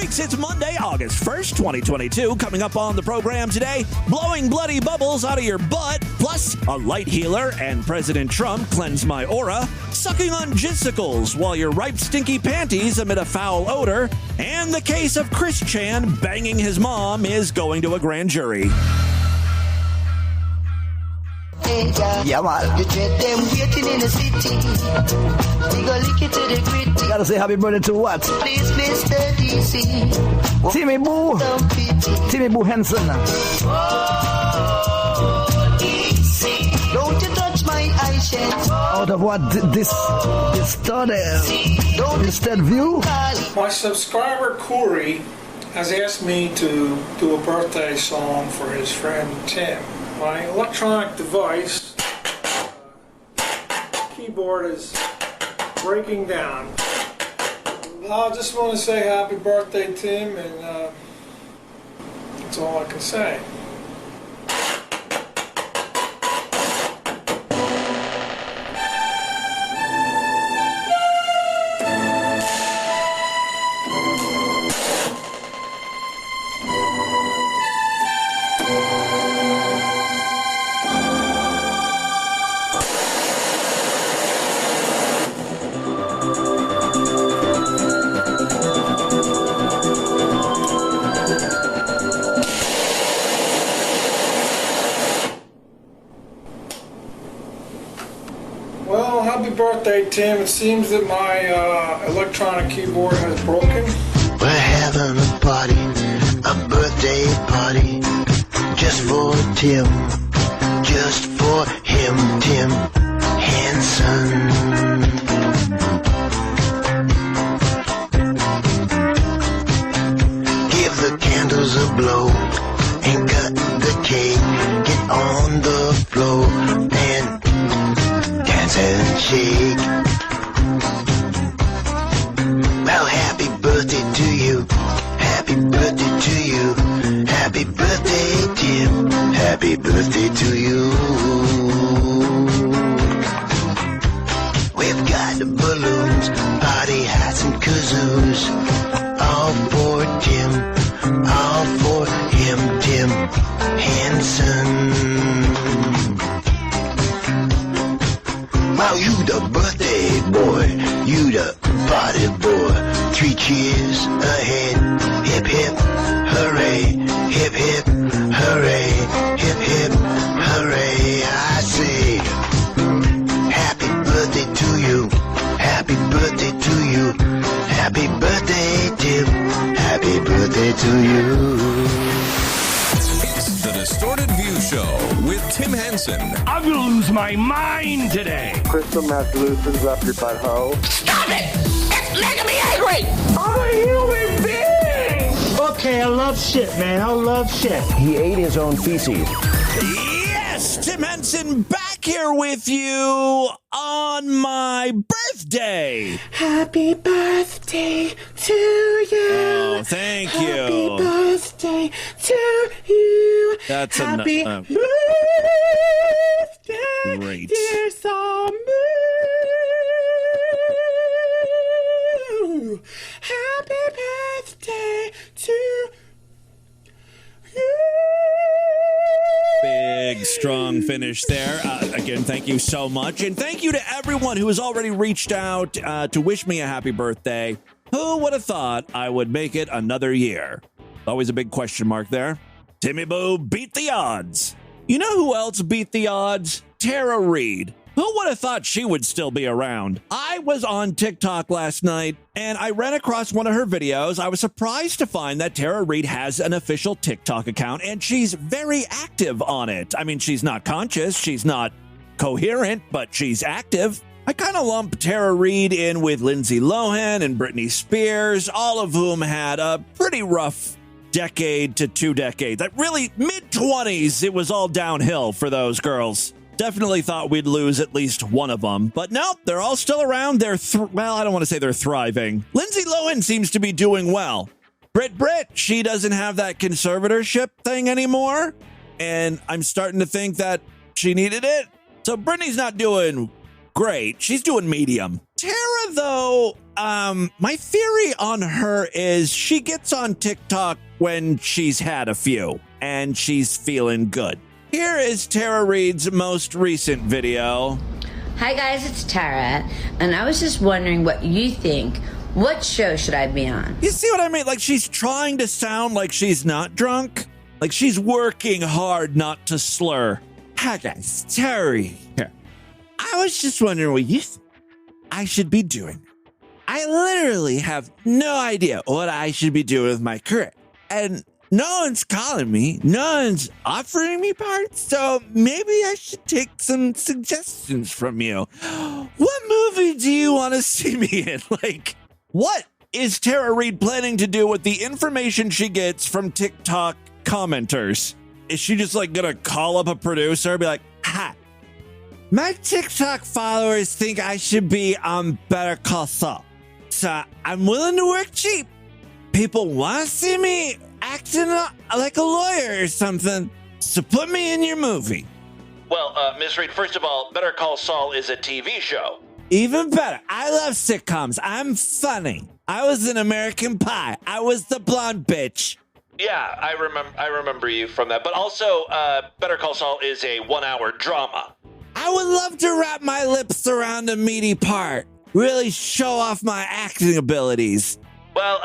Freaks, it's Monday, August 1st, 2022. Coming up on the program today, blowing bloody bubbles out of your butt, plus a light healer and President Trump cleanse my aura, sucking on jizicles while your ripe stinky panties emit a foul odor, and the case of Chris Chan banging his mom is going to a grand jury. Yeah, man. You dread them waiting in the city. We go lick it to the gritty. Gotta say happy birthday to what? Please, Mr. DC. Timmy Boo. Timmy Boo Henson. Oh, DC. Don't you touch my eyeshadow. Out of what this study? Instead view? My subscriber Corey has asked me to do a birthday song for his friend Tim. My electronic device keyboard is breaking down. I just want to say happy birthday, Tim, and that's all I can say. Well, happy birthday, Tim. It seems that my electronic keyboard has broken. We're having a party, a birthday party, just for Tim, just for him, Tim Hansen. Give the candles a blow and cut the cake. Get on the floor and dance and shake. Well, happy birthday to you. Happy birthday to you. Happy birthday, Tim. Happy birthday to you. We've got balloons, party hats and kazoos. All for Tim. All for him, Tim Hansen. Wow, you the birthday boy, you the party boy. 3 cheers ahead, hip hip, hooray, hip hip, hooray, hip hip, hooray. I say, happy birthday to you, happy birthday to you, happy birthday, Tim, happy birthday to you. It's the Distorted View Show with Tim Henson. I'm gonna lose my mind today. Crystal meth loosens up your butthole. Stop it! It's making me angry! I'm a human being! Okay, I love shit, man. I love shit. He ate his own feces. Yes, Tim Henson back here with you on my birthday. Happy birthday to you. Oh, thank you. Happy birthday to you. That's happy birthday, great. dear Samu. Happy birthday to you. Big, strong finish there. Again, thank you so much. And thank you to everyone who has already reached out to wish me a happy birthday. Who would have thought I would make it another year? Always a big question mark there. Timmy Boo beat the odds. You know who else beat the odds? Tara Reid. Who would have thought she would still be around? I was on TikTok last night, and I ran across one of her videos. I was surprised to find that Tara Reid has an official TikTok account, and she's very active on it. I mean, she's not conscious, she's not coherent, but she's active. I kind of lump Tara Reid in with Lindsay Lohan and Britney Spears, all of whom had a pretty rough decade to 2 decades. That really, mid-20s, it was all downhill for those girls. Definitely thought we'd lose at least one of them. But nope, they're all still around. They're, well, I don't want to say they're thriving. Lindsay Lohan seems to be doing well. Brit, she doesn't have that conservatorship thing anymore. And I'm starting to think that she needed it. So Britney's not doing great. She's doing medium. Tara, though, my theory on her is she gets on TikTok when she's had a few and she's feeling good. Here is Tara Reid's most recent video. Hi guys, it's Tara, and I was just wondering what you think. What show should I be on? You see what I mean? Like, she's trying to sound like she's not drunk. Like, she's working hard not to slur. Hi guys, Tara here. I was just wondering what you think I should be doing. I literally have no idea what I should be doing with my career. And no one's calling me. No one's offering me parts. So maybe I should take some suggestions from you. What movie do you want to see me in? Like, what is Tara Reid planning to do with the information she gets from TikTok commenters? Is she just like gonna call up a producer and be like, hi, my TikTok followers think I should be on Better Call Saul. So I'm willing to work cheap. People want to see me acting like a lawyer or something. So put me in your movie. Well, Ms. Reid, first of all, Better Call Saul is a TV show. Even better. I love sitcoms. I'm funny. I was in American Pie. I was the blonde bitch. Yeah, I remember you from that. But also, Better Call Saul is a 1-hour drama. I would love to wrap my lips around a meaty part. Really show off my acting abilities. Well,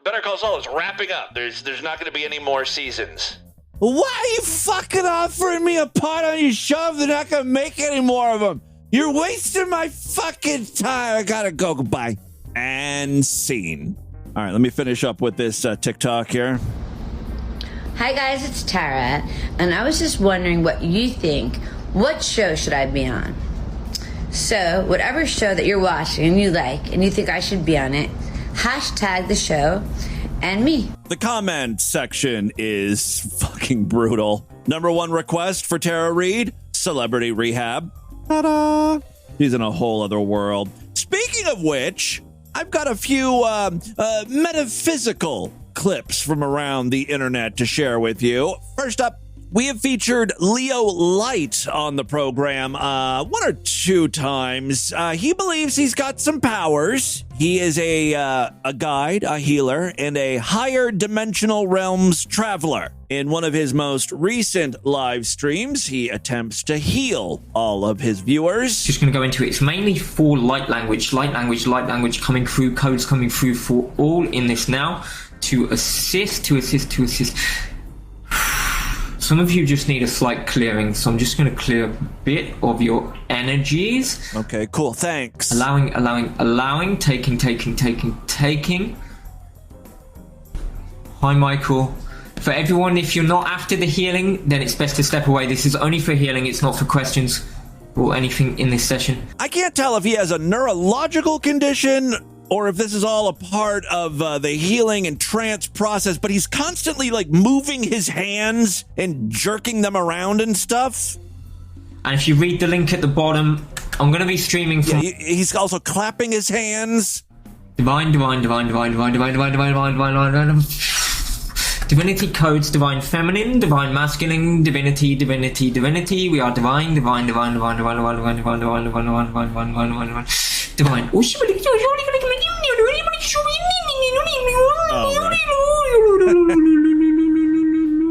Better Call Saul is wrapping up. There's not going to be any more seasons. Why are you fucking offering me a part on your show if they're not going to make any more of them? You're wasting my fucking time. I gotta go. Goodbye. And scene. All right, let me finish up with this TikTok here. Hi guys, it's Tara, and I was just wondering what you think. What show should I be on? So, whatever show that you're watching and you like and you think I should be on it, hashtag the show and me. The comment section is fucking brutal. Number one request for Tara Reid, celebrity rehab. Ta-da! She's in a whole other world. Speaking of which, I've got a few metaphysical clips from around the internet to share with you. First up, we have featured Leo Light on the program 1 or 2 times. He believes he's got some powers. He is a guide, a healer, and a higher dimensional realms traveler. In one of his most recent live streams, he attempts to heal all of his viewers. Just going to go into it. It's mainly for light language coming through, codes coming through for all in this now to assist. Some of you just need a slight clearing, so I'm just going to clear a bit of your energies. Okay, cool, thanks. Allowing, taking. Hi, Michael. For everyone, if you're not after the healing, then it's best to step away. This is only for healing, it's not for questions or anything in this session. I can't tell if he has a neurological condition or if this is all a part of the healing and trance process, but he's constantly like moving his hands and jerking them around and stuff. And if you read the link at the bottom, I'm going to be streaming from... Yeah, he's also clapping his hands. Divine. Divinity codes, divine feminine, divine masculine, divinity. We are divine.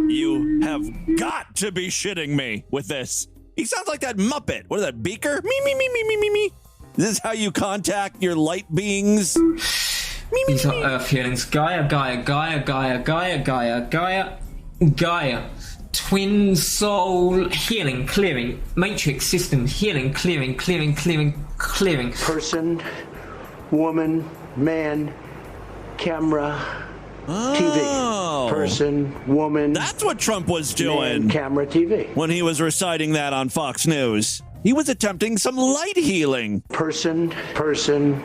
You have got to be shitting me with this. He sounds like that Muppet. What is that, Beaker? Me. Is this how you contact your light beings? These are earth healings. Gaia. Twin soul healing, clearing. Matrix system healing, clearing. Person, woman, man, camera, TV. Person, woman. That's what Trump was doing. Man, camera, TV. When he was reciting that on Fox News. He was attempting some light healing. Person,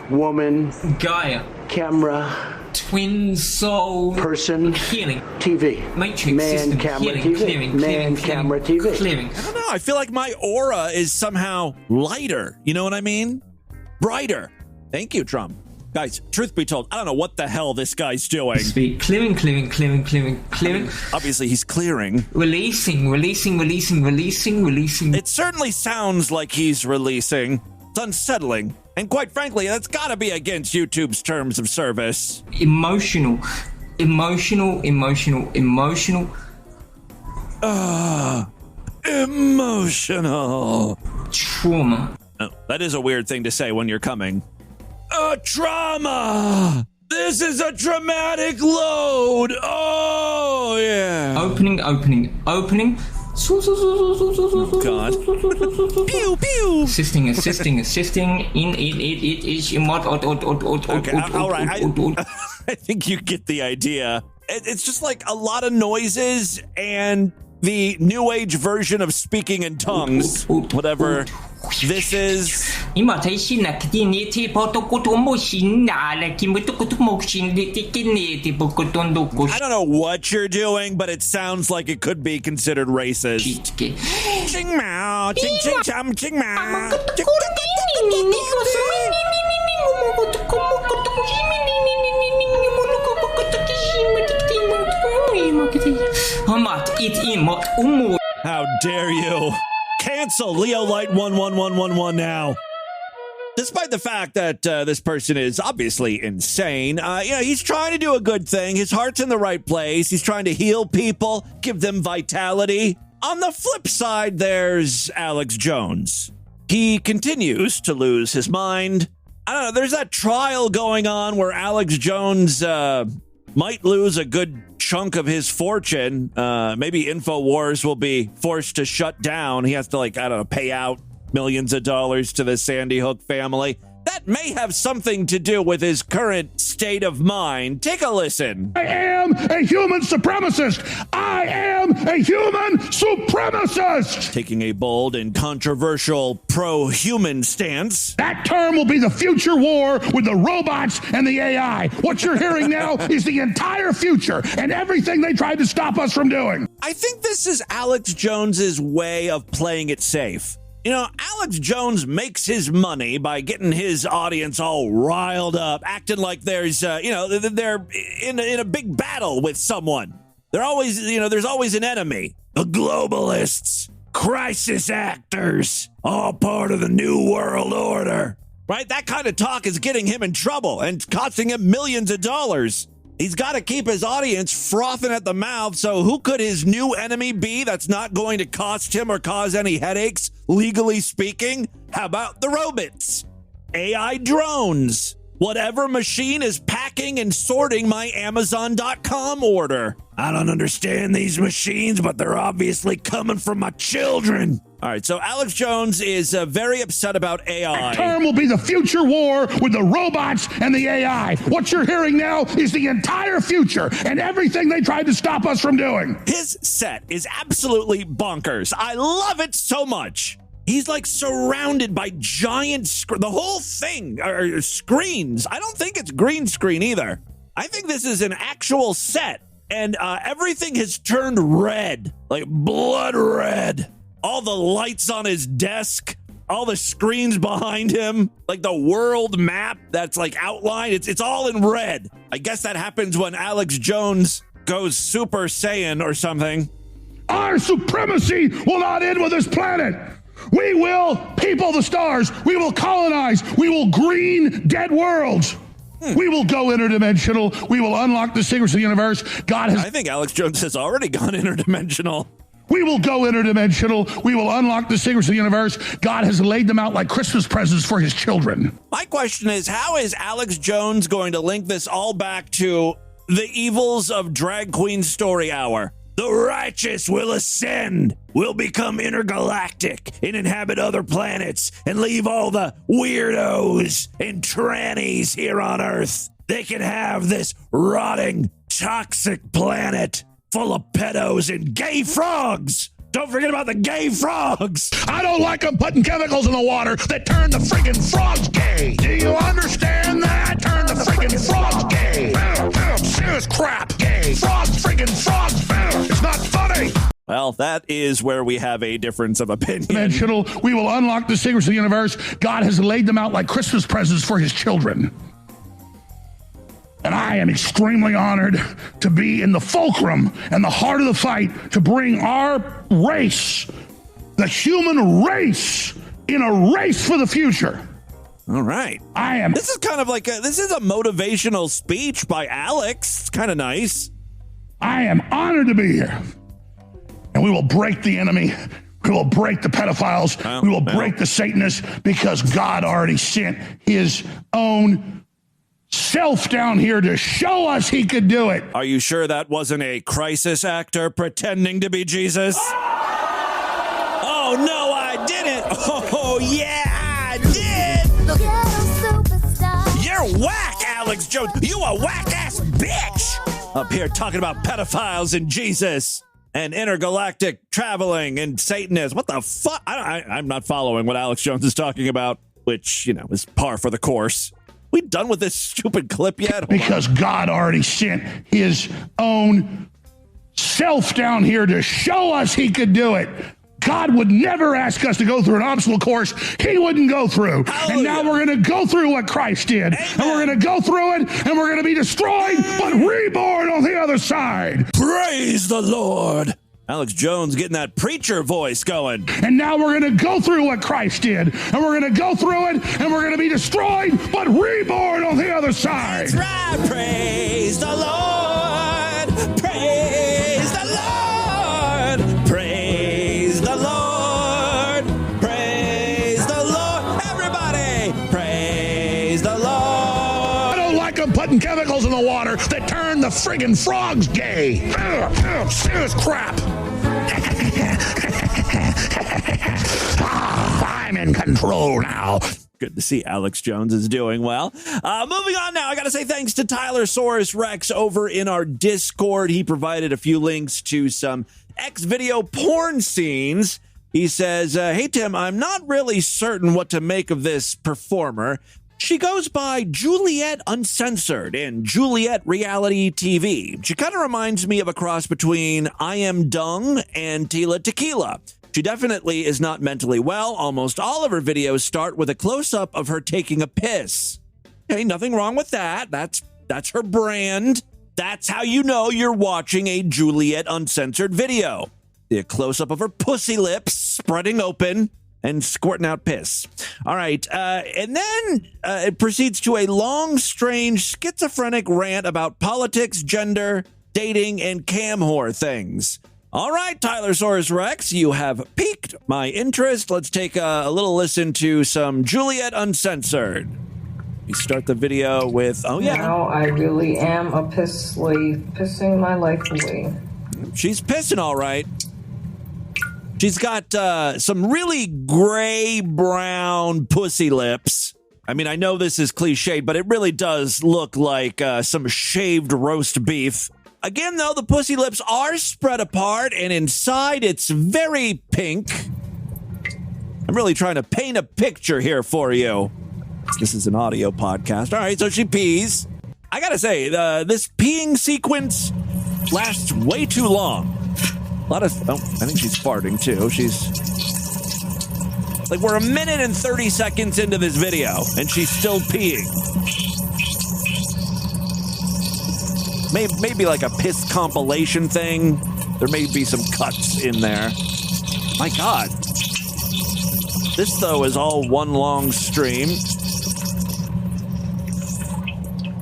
woman. Gaia. Camera. Twin soul. Person. Healing. TV. Matrix man, system camera, healing, TV. clearing. Camera, TV. Clearing. I don't know. I feel like my aura is somehow lighter. You know what I mean? Brighter. Thank you, Trump. Guys, truth be told, I don't know what the hell this guy's doing. Speak. Clearing. Obviously, he's clearing. Releasing. It certainly sounds like he's releasing. It's unsettling. And quite frankly, that's got to be against YouTube's terms of service. Emotional. Emotional. Trauma. Oh, that is a weird thing to say when you're coming. Trauma! This is a traumatic load! Oh, yeah. Opening. God. Pew, pew. Assisting. In it is Okay, all right. I think you get the idea. It's just like a lot of noises and the new age version of speaking in tongues, whatever this is. I don't know what you're doing, but it sounds like it could be considered racist. Ching mao, ching ching chum, ching mao. How dare you? Cancel Leo Light 11111 now. Despite the fact that this person is obviously insane, he's trying to do a good thing. His heart's in the right place. He's trying to heal people, give them vitality. On the flip side, there's Alex Jones. He continues to lose his mind. I don't know, there's that trial going on where Alex Jones might lose a good chunk of his fortune. Maybe InfoWars will be forced to shut down. He has to, pay out millions of dollars to the Sandy Hook family. That may have something to do with his current state of mind. Take a listen. I am a human supremacist. I am a human supremacist. Taking a bold and controversial pro-human stance. That term will be the future war with the robots and the AI. What you're hearing now is the entire future and everything they tried to stop us from doing. I think this is Alex Jones's way of playing it safe. Alex Jones makes his money by getting his audience all riled up, acting like there's, they're in a big battle with someone. They're always, there's always an enemy. The globalists, crisis actors, all part of the New World Order. Right? That kind of talk is getting him in trouble and costing him millions of dollars. He's got to keep his audience frothing at the mouth, so who could his new enemy be that's not going to cost him or cause any headaches, legally speaking? How about the robots? AI drones. Whatever machine is packing and sorting my Amazon.com order. I don't understand these machines, but they're obviously coming from my children. All right, so Alex Jones is very upset about AI. The term will be the future war with the robots and the AI. What you're hearing now is the entire future and everything they tried to stop us from doing. His set is absolutely bonkers. I love it so much. He's surrounded by giant the whole thing are screens. I don't think it's green screen either. I think this is an actual set, and everything has turned red, like blood red. All the lights on his desk, all the screens behind him, like the world map that's outlined. It's all in red. I guess that happens when Alex Jones goes Super Saiyan or something. Our supremacy will not end with this planet. We will people the stars. We will colonize. We will green dead worlds. We will go interdimensional. We will unlock the secrets of the universe. I think Alex Jones has already gone interdimensional. We will go interdimensional. We will unlock the secrets of the universe. God has laid them out like Christmas presents for his children. My question is, how is Alex Jones going to link this all back to the evils of Drag Queen Story Hour? The righteous will ascend, will become intergalactic and inhabit other planets and leave all the weirdos and trannies here on Earth. They can have this rotting, toxic planet full of pedos and gay frogs. Don't forget about the gay frogs. I don't like them putting chemicals in the water that turn the friggin' frogs gay. Do you understand that? Turn the friggin' frogs gay. Serious crap. Gay. Frogs, friggin' frogs. It's not funny. Well, that is where we have a difference of opinion. Dimensional. We will unlock the secrets of the universe. God has laid them out like Christmas presents for his children. And I am extremely honored to be in the fulcrum and the heart of the fight to bring our race, the human race, in a race for the future. All right. I am. This is kind of like this is a motivational speech by Alex. It's kind of nice. I am honored to be here. And we will break the enemy. We will break the pedophiles. We will break the Satanists because God already sent his own self down here to show us he could do it. Are you sure that wasn't a crisis actor pretending to be Jesus? Oh, no, I didn't. Oh, yeah, I did. You're whack, Alex Jones. You a whack-ass bitch. Up here talking about pedophiles and Jesus and intergalactic traveling and Satanists. What the fuck? I'm not following what Alex Jones is talking about, which, is par for the course. We done with this stupid clip yet? Because God already sent his own self down here to show us he could do it. God would never ask us to go through an obstacle course he wouldn't go through. Hallelujah. And now we're going to go through what Christ did. Amen. And we're going to go through it, and we're going to be destroyed, but reborn on the other side. Praise the Lord. Alex Jones getting that preacher voice going. And now we're going to go through what Christ did. And we're going to go through it, and we're going to be destroyed, but reborn on the other side. That's right. Praise the Lord. Praise the Lord. Praise the Lord. Praise the Lord. Everybody, praise the Lord. I don't like them putting chemicals in the water that turn the friggin' frogs gay. Serious crap. I'm in control now. Good to see Alex Jones is doing well. Moving on now, I got to say thanks to Tylersaurus Rex over in our Discord. He provided a few links to some X-video porn scenes. He says, hey, Tim, I'm not really certain what to make of this performer. She goes by Juliet Uncensored in Juliet Reality TV. She kind of reminds me of a cross between I Am Dung and Tila Tequila. She definitely is not mentally well. Almost all of her videos start with a close-up of her taking a piss. Okay, nothing wrong with that. That's her brand. That's how you know you're watching a Juliet Uncensored video. The close-up of her pussy lips spreading open and squirting out piss. All right, and then it proceeds to a long, strange, schizophrenic rant about politics, gender, dating, and cam whore things. All right, Tylersaurus Rex, you have piqued my interest. Let's take a little listen to some Juliet Uncensored. We start the video with, oh yeah. Now I really am a piss slave, pissing my life away. She's pissing all right. She's got some really gray-brown pussy lips. I mean, I know this is cliched, but it really does look like some shaved roast beef. Again, though, the pussy lips are spread apart, and inside it's very pink. I'm really trying to paint a picture here for you. This is an audio podcast. All right, so she pees. I gotta say, this peeing sequence lasts way too long. A lot of, I think she's farting too. She's like, we're 1 minute and 30 seconds into this video, and she's still peeing. Maybe like a piss compilation thing. There may be some cuts in there. My God. This, though, is all one long stream.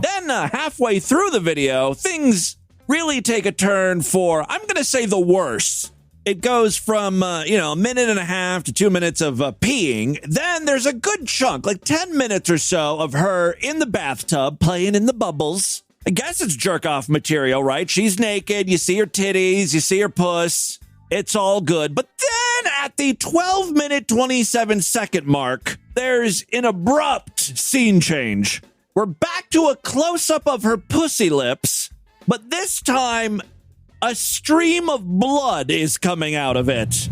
Then, halfway through the video, things really take a turn for, I'm going to say, the worse. It goes from, 1.5 minutes to 2 minutes of peeing. Then there's a good chunk, like 10 minutes or so, of her in the bathtub playing in the bubbles. I guess it's jerk-off material, right? She's naked. You see her titties. You see her puss. It's all good. But then at the 12-minute, 27-second mark, there's an abrupt scene change. We're back to a close-up of her pussy lips, but this time, a stream of blood is coming out of it.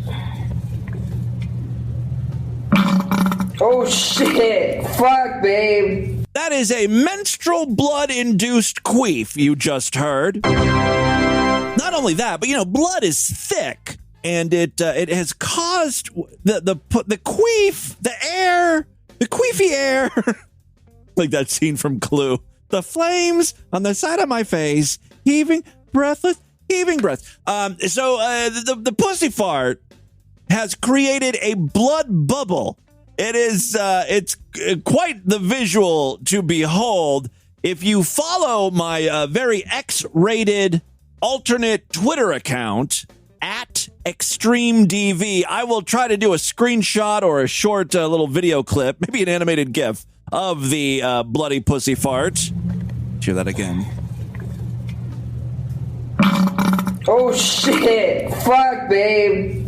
Oh, shit. Fuck, babe. That is a menstrual blood-induced queef you just heard. Not only that, but, blood is thick, and it has caused the queef, the queefy air, like that scene from Clue. The flames on the side of my face, heaving breath. So the pussy fart has created a blood bubble It is, it's quite the visual to behold. If you follow my very X-rated alternate Twitter account at ExtremeDV, I will try to do a screenshot or a short little video clip, maybe an animated GIF of the bloody pussy fart. Hear that again. Oh shit! Fuck, babe.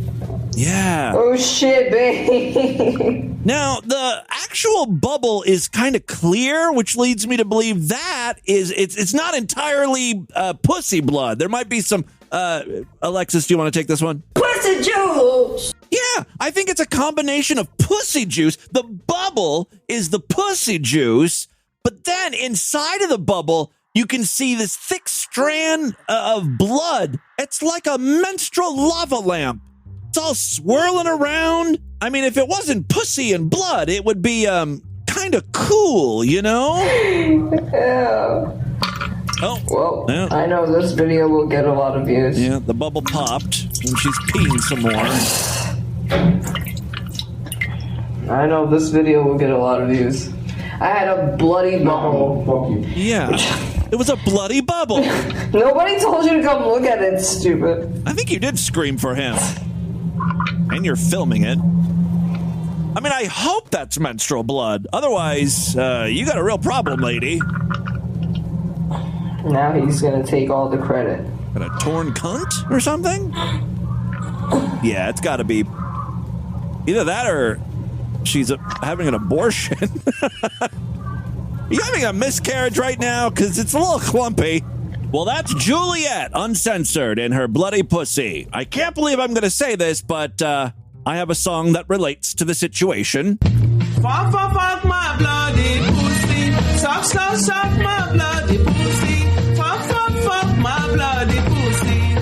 Yeah. Oh shit, babe. Now, the actual bubble is kind of clear, which leads me to believe that it's not entirely pussy blood. There might be some. Alexis, do you want to take this one? Pussy juice. Yeah, I think it's a combination of pussy juice. The bubble is the pussy juice, but then inside of the bubble, you can see this thick strand of blood. It's like a menstrual lava lamp. It's all swirling around. I mean, if it wasn't pussy and blood, it would be kind of cool, you know? Yeah. Oh, well, yeah. I know this video will get a lot of views. Yeah, the bubble popped, and she's peeing some more. I know this video will get a lot of views. I had a bloody bubble. Yeah, it was a bloody bubble. Nobody told you to come look at it, stupid. I think you did scream for him. And you're filming it. I mean, I hope that's menstrual blood. Otherwise, you got a real problem, lady. Now he's gonna take all the credit. Got a torn cunt or something? Yeah, it's gotta be either that or she's having an abortion. You having a miscarriage right now? Because it's a little clumpy. Well, that's Juliet, uncensored, in her bloody pussy. I can't believe I'm going to say this, but I have a song that relates to the situation. Fuck, fuck, fuck my bloody pussy. Suck, suck, suck my bloody pussy. Fuck, fuck, fuck my bloody pussy.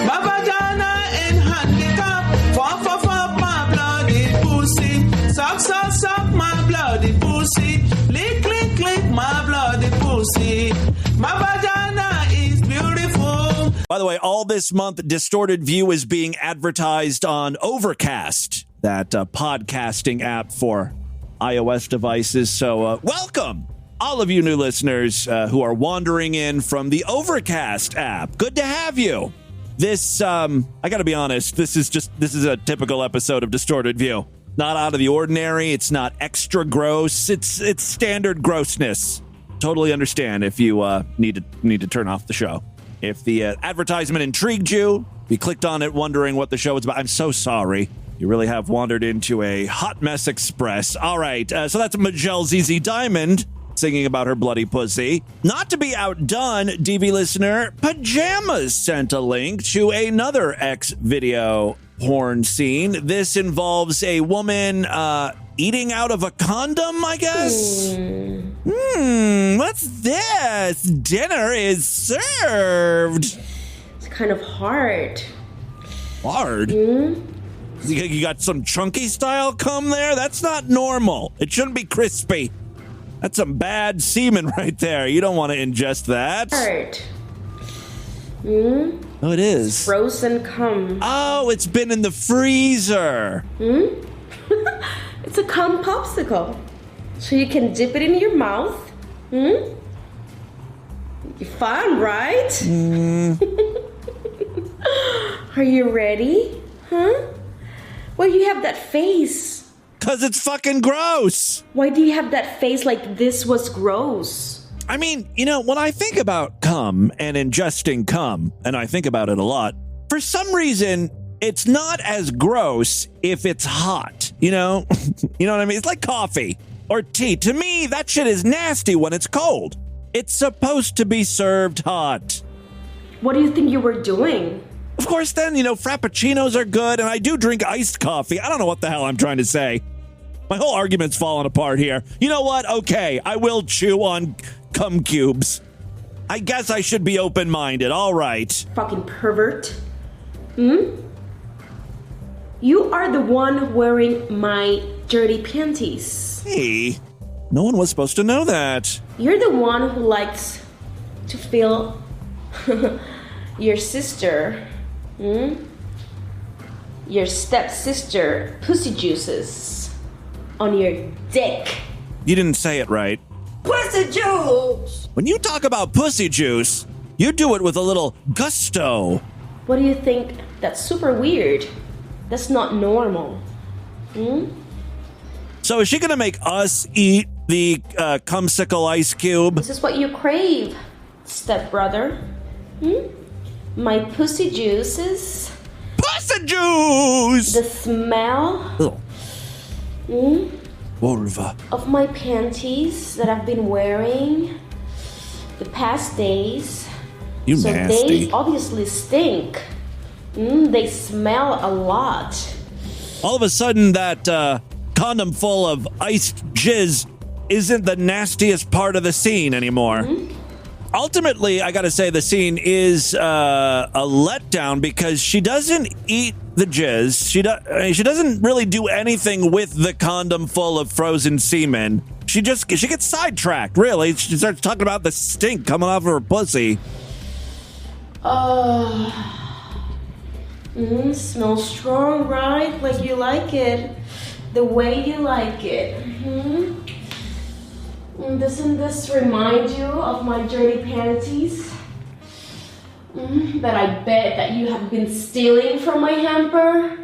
My vagina in handicap. Fuck, fuck, fuck my bloody pussy. Suck, suck, suck my bloody pussy. Lick, lick, lick my bloody pussy. My vagina is beautiful. By the way, all this month, Distorted View is being advertised on Overcast, that podcasting app for iOS devices. So welcome, all of you new listeners who are wandering in from the Overcast app. Good to have you. This, I got to be honest, this is a typical episode of Distorted View. Not out of the ordinary. It's not extra gross. It's standard grossness. Totally understand if you need to turn off the show. If the advertisement intrigued you, if you clicked on it wondering what the show is about, I'm so sorry. You really have wandered into a hot mess express. All right, so that's Majel ZZ Diamond singing about her bloody pussy. Not to be outdone, DV listener, Pajamas sent a link to another X video porn scene. This involves a woman eating out of a condom, I guess. What's this? Dinner is served. It's kind of hard. Hard? You got some chunky style cum there? That's not normal. It shouldn't be crispy. That's some bad semen right there. You don't want to ingest that. Hard. Oh, it is. Frozen cum. Oh, it's been in the freezer. It's a cum popsicle. So you can dip it in your mouth. Fun, right? Are you ready? Huh? Why do you have that face? 'Cause it's fucking gross. Why do you have that face like this was gross? I mean, you know, when I think about cum and ingesting cum, and I think about it a lot, for some reason, it's not as gross if it's hot, you know? You know what I mean? It's like coffee or tea. To me, that shit is nasty when it's cold. It's supposed to be served hot. What do you think you were doing? Of course, then, you know, frappuccinos are good, and I do drink iced coffee. I don't know what the hell I'm trying to say. My whole argument's falling apart here. You know what? Okay, I will chew on cum cubes. I guess I should be open-minded. All right. Fucking pervert. You are the one wearing my dirty panties. Hey, no one was supposed to know that. You're the one who likes to feel your sister, your stepsister pussy juices on your dick. You didn't say it right. Pussy juice! When you talk about pussy juice, you do it with a little gusto. What do you think? That's super weird. That's not normal. So is she going to make us eat the cumsicle ice cube? This is what you crave, stepbrother. My pussy juices. Pussy juice! The smell Vulva. of my panties that I've been wearing the past days. You so nasty. they obviously stink. They smell a lot. All of a sudden, that condom full of iced jizz isn't the nastiest part of the scene anymore. Ultimately, I gotta say the scene is a letdown because she doesn't eat the jizz. She doesn't really do anything with the condom full of frozen semen. She gets sidetracked, really. She starts talking about the stink coming off of her pussy. Smells strong, right? Like you like it. The way you like it. Doesn't this remind you of my dirty panties? That I bet that you have been stealing from my hamper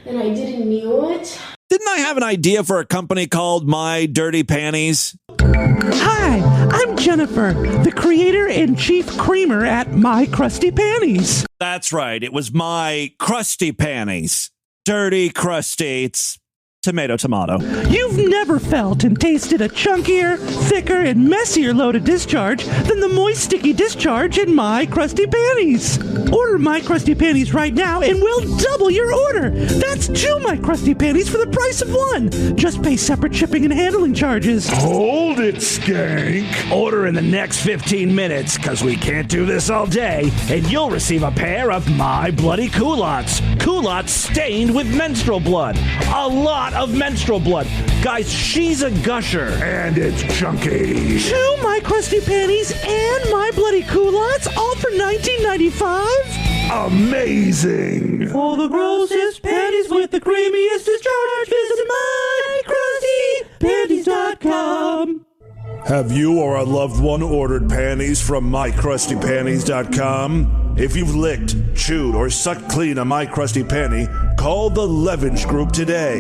and I didn't knew it. Didn't I have an idea for a company called My Dirty Panties? Hi, I'm Jennifer, the creator and chief creamer at My Krusty Panties. That's right. It was My Krusty Panties. Dirty, crusty. It's tomato. You've never felt and tasted a chunkier, thicker, and messier load of discharge than the moist, sticky discharge in My Krusty Panties. Order My Krusty Panties right now and we'll double your order. That's 2 My Krusty Panties for the price of 1. Just pay separate shipping and handling charges. Hold it, skank. Order in the next 15 minutes, because we can't do this all day, and you'll receive a pair of My Bloody Culottes. Culottes stained with menstrual blood. A lot of menstrual blood. Guys, she's a gusher. And it's chunky. 2 My Krusty Panties and My Bloody Culottes, all for $19.95. Amazing. For the grossest panties with the creamiest discharge, visit MyCrustyPanties.com. Have you or a loved one ordered panties from MyCrustyPanties.com? If you've licked, chewed, or sucked clean a My Krusty Panty, call the Levinch Group today.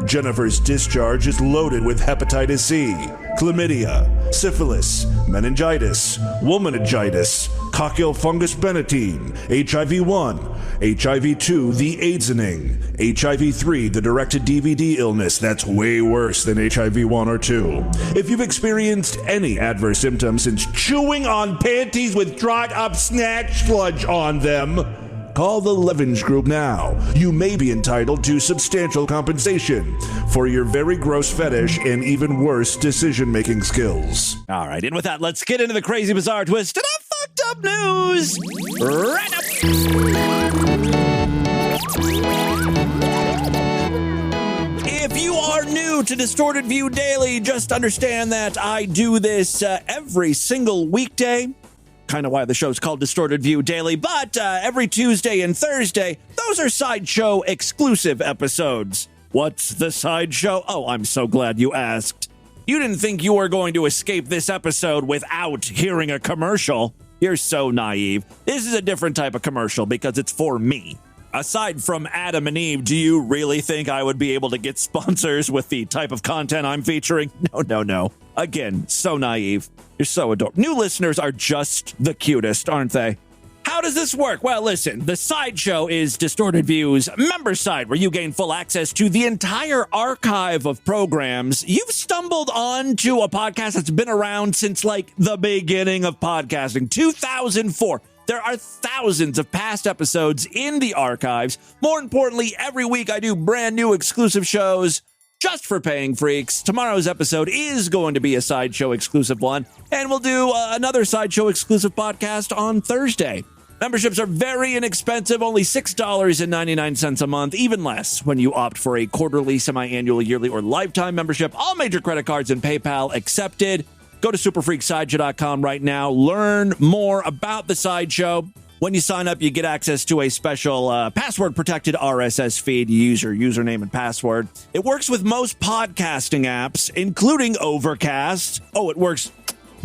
Jennifer's discharge is loaded with hepatitis C, chlamydia, syphilis, meningitis, womanigitis, coccygeal fungus benetine, HIV-1, HIV-2, the AIDSening, HIV-3, the direct-to-DVD illness that's way worse than HIV-1 or 2. If you've experienced any adverse symptoms since chewing on panties with dried-up snatch sludge on them, call the Levinch Group now. You may be entitled to substantial compensation for your very gross fetish and even worse decision-making skills. All right, and with that, let's get into the crazy, bizarre twist and fucked up news right up. If you are new to Distorted View Daily, just understand that I do this every single weekday. Kind of why the show's called Distorted View Daily, but every Tuesday and Thursday, those are Sideshow exclusive episodes. What's the Sideshow? Oh, I'm so glad you asked. You didn't think you were going to escape this episode without hearing a commercial. You're so naive. This is a different type of commercial because it's for me. Aside from Adam and Eve, do you really think I would be able to get sponsors with the type of content I'm featuring? No. Again, so naive. You're so adorable. New listeners are just the cutest, aren't they? How does this work? Well, listen, the Sideshow is Distorted View's member site where you gain full access to the entire archive of programs. You've stumbled onto a podcast that's been around since like the beginning of podcasting, 2004. There are thousands of past episodes in the archives. More importantly, every week I do brand new exclusive shows just for paying freaks. Tomorrow's episode is going to be a Sideshow exclusive one, and we'll do another Sideshow exclusive podcast on Thursday. Memberships are very inexpensive, only $6.99 a month, even less when you opt for a quarterly, semi-annual, yearly, or lifetime membership. All major credit cards and PayPal accepted. Go to superfreaksideshow.com right now. Learn more about the Sideshow. When you sign up, you get access to a special password-protected RSS feed. You use your username and password. It works with most podcasting apps, including Overcast. Oh, it works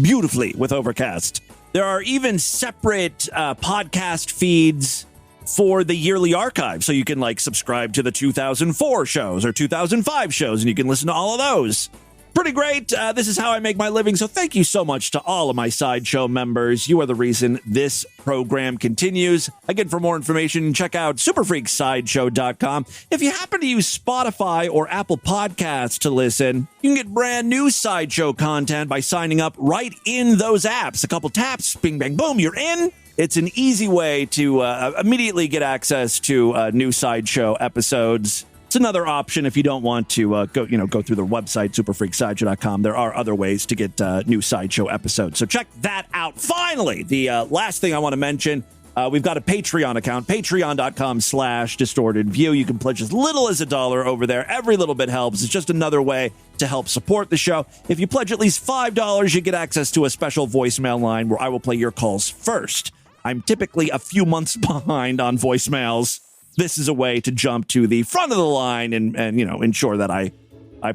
beautifully with Overcast. There are even separate podcast feeds for the yearly archive. So you can like subscribe to the 2004 shows or 2005 shows, and you can listen to all of those. Pretty great. This is how I make my living. So thank you so much to all of my Sideshow members. You are the reason this program continues. Again, for more information, check out superfreaksideshow.com. If you happen to use Spotify or Apple Podcasts to listen, you can get brand new Sideshow content by signing up right in those apps. A couple taps, bing, bang, boom, you're in. It's an easy way to immediately get access to new Sideshow episodes. It's another option if you don't want to go through the website, superfreaksideshow.com. There are other ways to get new Sideshow episodes. So check that out. Finally, the last thing I want to mention, we've got a Patreon account, patreon.com/distortedview. You can pledge as little as $1 over there. Every little bit helps. It's just another way to help support the show. If you pledge at least $5, you get access to a special voicemail line where I will play your calls first. I'm typically a few months behind on voicemails. This is a way to jump to the front of the line and ensure that I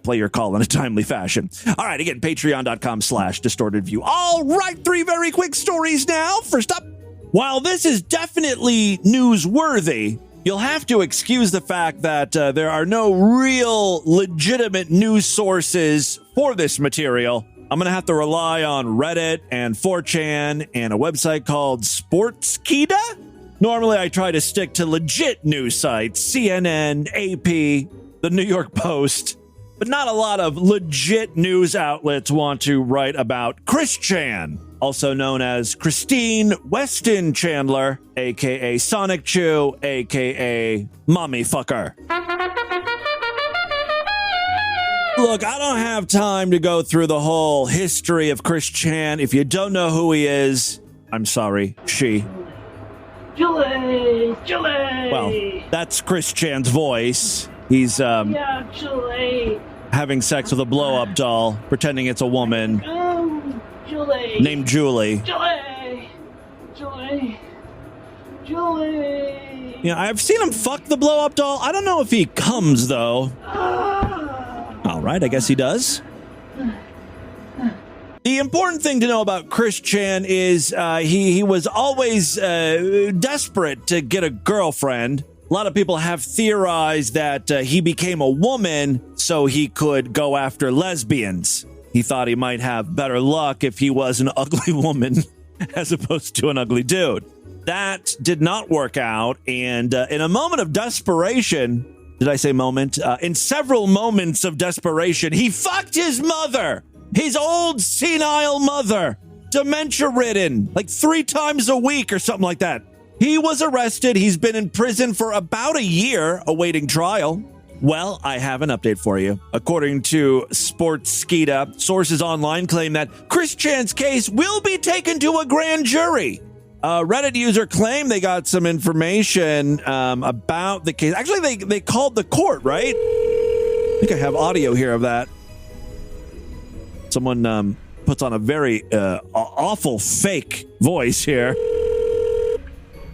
play your call in a timely fashion. All right, again, patreon.com/distortedview. All right, 3 very quick stories now. First up, while this is definitely newsworthy, you'll have to excuse the fact that there are no real legitimate news sources for this material. I'm going to have to rely on Reddit and 4chan and a website called Sportskida. Normally, I try to stick to legit news sites, CNN, AP, the New York Post, but not a lot of legit news outlets want to write about Chris Chan, also known as Christine Weston Chandler, a.k.a. Sonic Chew, a.k.a. Mommy Fucker. Look, I don't have time to go through the whole history of Chris Chan. If you don't know who he is, I'm sorry, she. Julie! Well, that's Chris Chan's voice. He's Julie. having sex with a blow-up doll, pretending it's a woman Julie. named Julie. Julie. Yeah, I've seen him fuck the blow-up doll. I don't know if he comes, though. All right, I guess he does. The important thing to know about Chris Chan is he was always desperate to get a girlfriend. A lot of people have theorized that he became a woman so he could go after lesbians. He thought he might have better luck if he was an ugly woman as opposed to an ugly dude. That did not work out, and in a moment of desperation, did I say moment? In several moments of desperation, he fucked his mother! His old senile mother, dementia-ridden, like 3 times a week or something like that. He was arrested. He's been in prison for about a year, awaiting trial. Well, I have an update for you. According to Sportskida, sources online claim that Chris Chan's case will be taken to a grand jury. A Reddit user claimed they got some information about the case. Actually, they called the court, right? I think I have audio here of that. Someone puts on a very awful fake voice here.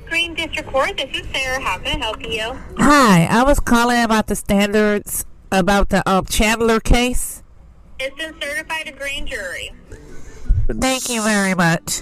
Green District Court, this is Sarah. How can I help you? Hi, I was calling about the standards about the Chandler case. It's been certified to grand jury. Thank you very much.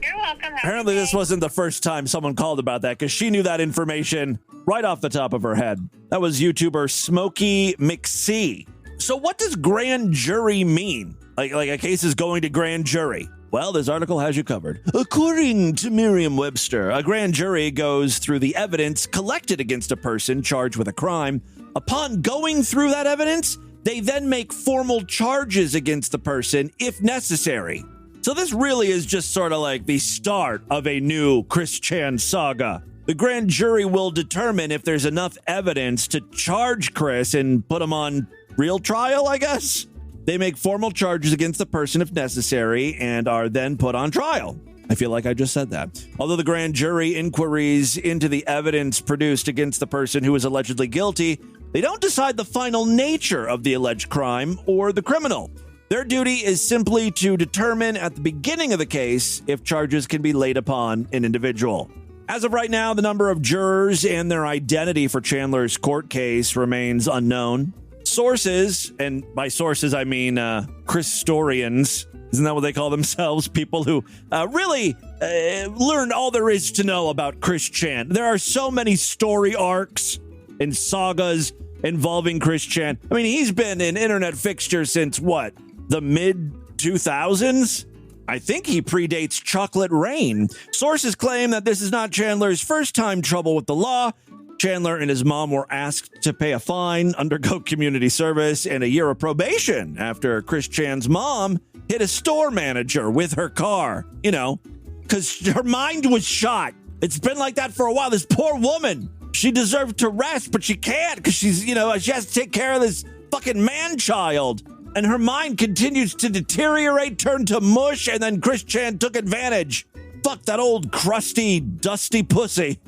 You're welcome. Apparently this wasn't the first time someone called about that, because she knew that information right off the top of her head. That was YouTuber Smokey McC. So what does grand jury mean? Like a case is going to grand jury? Well, this article has you covered. According to Merriam-Webster, a grand jury goes through the evidence collected against a person charged with a crime. Upon going through that evidence, they then make formal charges against the person if necessary. So this really is just sort of like the start of a new Chris Chan saga. The grand jury will determine if there's enough evidence to charge Chris and put him on real trial, I guess. They make formal charges against the person if necessary and are then put on trial. I feel like I just said that. Although the grand jury inquiries into the evidence produced against the person who is allegedly guilty, they don't decide the final nature of the alleged crime or the criminal. Their duty is simply to determine at the beginning of the case if charges can be laid upon an individual. As of right now, the number of jurors and their identity for Chandler's court case remains unknown. Sources, and by sources I mean Christorians, isn't that what they call themselves? People who really learn all there is to know about Chris Chan. There are so many story arcs and sagas involving Chris Chan. I mean, he's been an internet fixture since what? The mid-2000s? I think he predates Chocolate Rain. Sources claim that this is not Chandler's first time trouble with the law. Chandler and his mom were asked to pay a fine, undergo community service, and a year of probation after Chris Chan's mom hit a store manager with her car. You know, because her mind was shot. It's been like that for a while. This poor woman, she deserved to rest, but she can't because she has to take care of this fucking man-child. And her mind continues to deteriorate, turn to mush, and then Chris Chan took advantage. Fuck that old crusty, dusty pussy.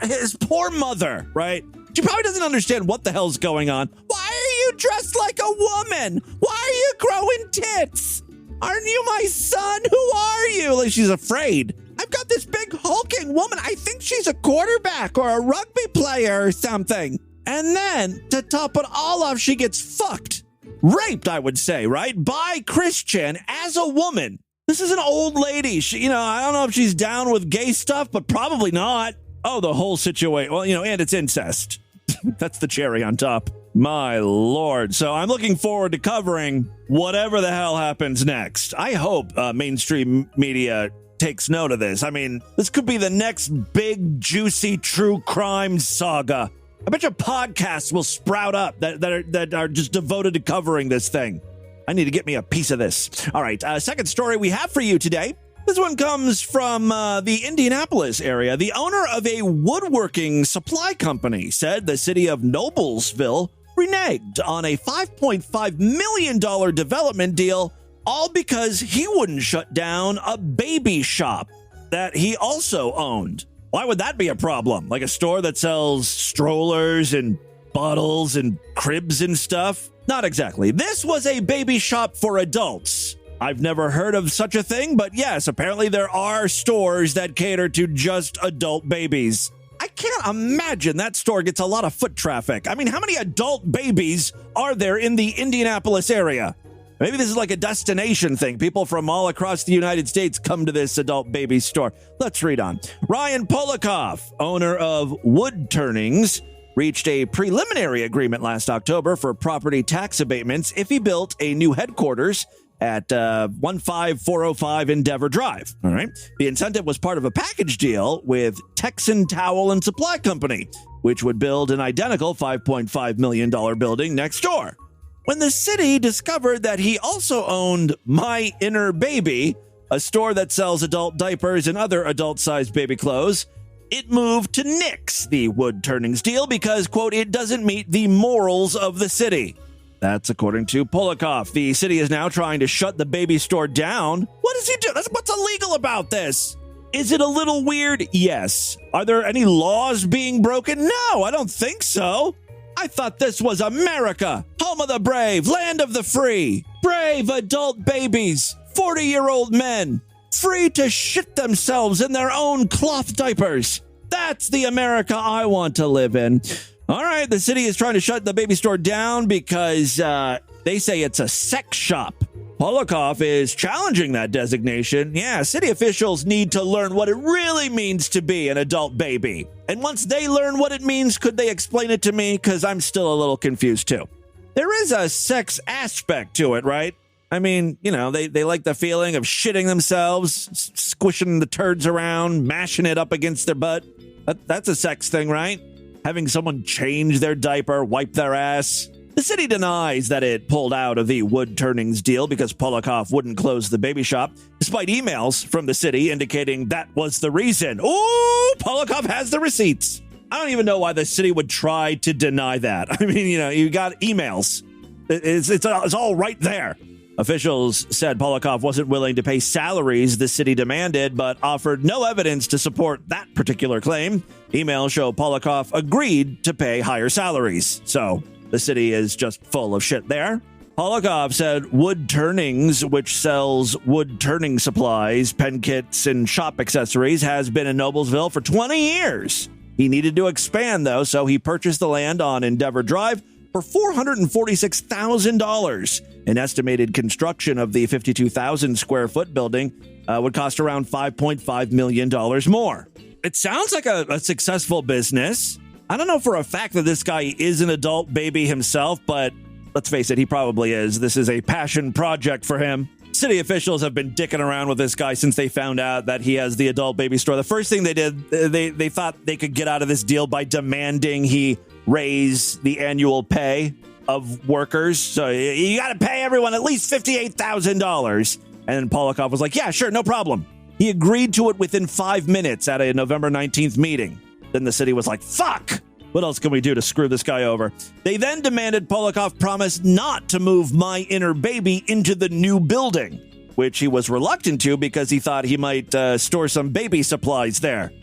His poor mother, right? She probably doesn't understand what the hell's going on. Why are you dressed like a woman? Why are you growing tits? Aren't you my son? Who are you? Like, she's afraid. I've got this big hulking woman. I think she's a quarterback or a rugby player or something. And then, to top it all off, she gets fucked. Raped, I would say, right? By Chris Chan as a woman. This is an old lady. She, I don't know if she's down with gay stuff, but probably not. Oh, the whole situation. Well, and it's incest. That's the cherry on top. My Lord. So I'm looking forward to covering whatever the hell happens next. I hope mainstream media takes note of this. I mean, this could be the next big, juicy, true crime saga. I bet your podcasts will sprout up that are just devoted to covering this thing. I need to get me a piece of this. All right, second story we have for you today. This one comes from the Indianapolis area. The owner of a woodworking supply company said the city of Noblesville reneged on a $5.5 million development deal, all because he wouldn't shut down a baby shop that he also owned. Why would that be a problem? Like a store that sells strollers and bottles and cribs and stuff? Not exactly. This was a baby shop for adults. I've never heard of such a thing, but yes, apparently there are stores that cater to just adult babies. I can't imagine that store gets a lot of foot traffic. I mean, how many adult babies are there in the Indianapolis area? Maybe this is like a destination thing. People from all across the United States come to this adult baby store. Let's read on. Ryan Polikoff, owner of Wood Turnings, reached a preliminary agreement last October for property tax abatements if he built a new headquarters at 15405 Endeavor Drive. All right. The incentive was part of a package deal with Texan Towel and Supply Company, which would build an identical $5.5 million building next door. When the city discovered that he also owned My Inner Baby, a store that sells adult diapers and other adult-sized baby clothes, it moved to nix the Wood Turnings deal because, quote, it doesn't meet the morals of the city. That's according to Polikoff. The city is now trying to shut the baby store down. What does he do? What's illegal about this? Is it a little weird? Yes. Are there any laws being broken? No, I don't think so. I thought this was America, home of the brave, land of the free, brave adult babies, 40-year-old men, free to shit themselves in their own cloth diapers. That's the America I want to live in. All right, the city is trying to shut the baby store down because they say it's a sex shop. Polikoff is challenging that designation. Yeah, city officials need to learn what it really means to be an adult baby. And once they learn what it means, could they explain it to me? Because I'm still a little confused, too. There is a sex aspect to it, right? I mean, they like the feeling of shitting themselves, squishing the turds around, mashing it up against their butt. That's a sex thing, right? Having someone change their diaper, wipe their ass. The city denies that it pulled out of the Wood Turnings deal because Polikoff wouldn't close the baby shop, despite emails from the city indicating that was the reason. Ooh, Polikoff has the receipts. I don't even know why the city would try to deny that. I mean, you got emails. It's all right there. Officials said Polikoff wasn't willing to pay salaries the city demanded, but offered no evidence to support that particular claim. Emails show Polikoff agreed to pay higher salaries. So the city is just full of shit there. Polakov said Wood Turnings, which sells wood turning supplies, pen kits, and shop accessories, has been in Noblesville for 20 years. He needed to expand, though, so he purchased the land on Endeavor Drive for $446,000. An estimated construction of the 52,000 square foot building would cost around $5.5 million more. It sounds like a successful business. I don't know for a fact that this guy is an adult baby himself, but let's face it, he probably is. This is a passion project for him. City officials have been dicking around with this guy since they found out that he has the adult baby store. The first thing they did, they thought they could get out of this deal by demanding he raise the annual pay of workers. So you got to pay everyone at least $58,000. And Polakov was like, yeah, sure, no problem. He agreed to it within 5 minutes at a November 19th meeting. Then the city was like, fuck! What else can we do to screw this guy over? They then demanded Polakov promise not to move my inner baby into the new building, which he was reluctant to because he thought he might store some baby supplies there.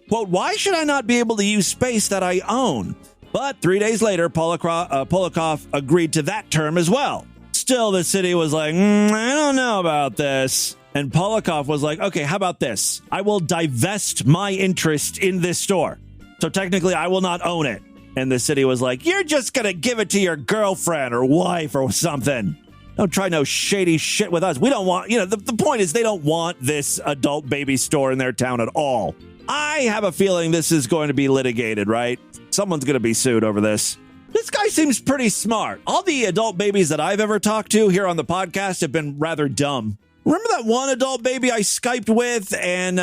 Quote, why should I not be able to use space that I own? But 3 days later, Polakov agreed to that term as well. Still, the city was like, I don't know about this. And Polakov was like, okay, how about this? I will divest my interest in this store. So technically, I will not own it. And the city was like, you're just going to give it to your girlfriend or wife or something. Don't try no shady shit with us. We don't want, the point is they don't want this adult baby store in their town at all. I have a feeling this is going to be litigated, right? Someone's going to be sued over this. This guy seems pretty smart. All the adult babies that I've ever talked to here on the podcast have been rather dumb. Remember that one adult baby I Skyped with, and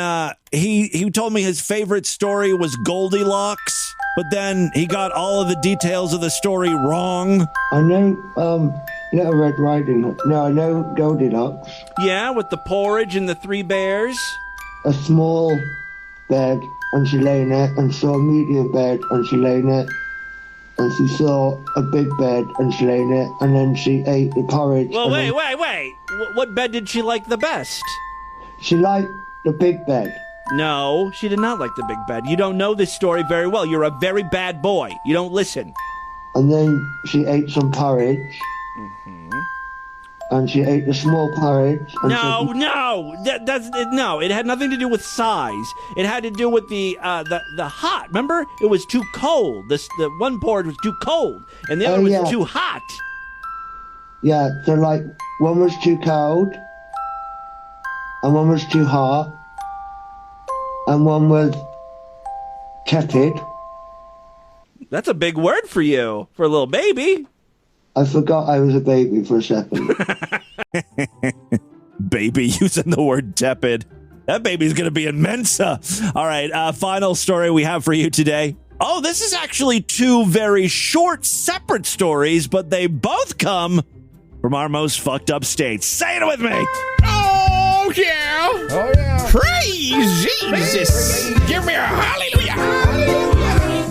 he told me his favorite story was Goldilocks, but then he got all of the details of the story wrong. I know Little Red Riding Hood. No, I know Goldilocks. Yeah, with the porridge and the 3 bears. A small bed, and she lay in it, and saw a medium bed, and she lay in it. And she saw a big bed, and she lay in it, and then she ate the porridge. Well, wait. What bed did she like the best? She liked the big bed. No, she did not like the big bed. You don't know this story very well. You're a very bad boy. You don't listen. And then she ate some porridge. Mm-hmm. And she ate the small porridge. And no. It had nothing to do with size. It had to do with the hot. Remember, it was too cold. The one porridge was too cold, and the other was too hot. Yeah, so like one was too cold, and one was too hot, and one was tepid. That's a big word for you, for a little baby. I forgot I was a baby for a second. Baby, using the word tepid. That baby's going to be in Mensa. All right, final story we have for you today. Oh, this is actually 2 very short, separate stories, but they both come from our most fucked up states. Say it with me. Oh, yeah. Oh, yeah. Praise Jesus. Give me a hallelujah.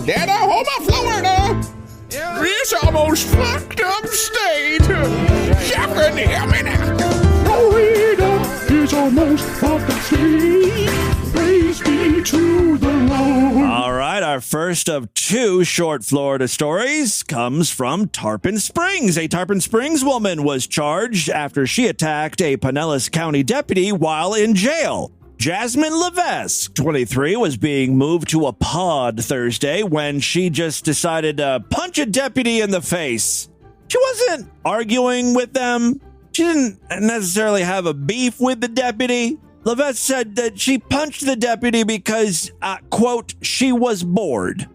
Then I hold my Florida. This almost fucked up state. You can hear me now. Florida is almost fucked up state. Praise be to the Lord. All right, our first of 2 short Florida stories comes from Tarpon Springs. A Tarpon Springs woman was charged after she attacked a Pinellas County deputy while in jail. Jasmine Levesque, 23, was being moved to a pod Thursday when she just decided to punch a deputy in the face. She wasn't arguing with them. She didn't necessarily have a beef with the deputy. Levesque said that she punched the deputy because, quote, she was bored.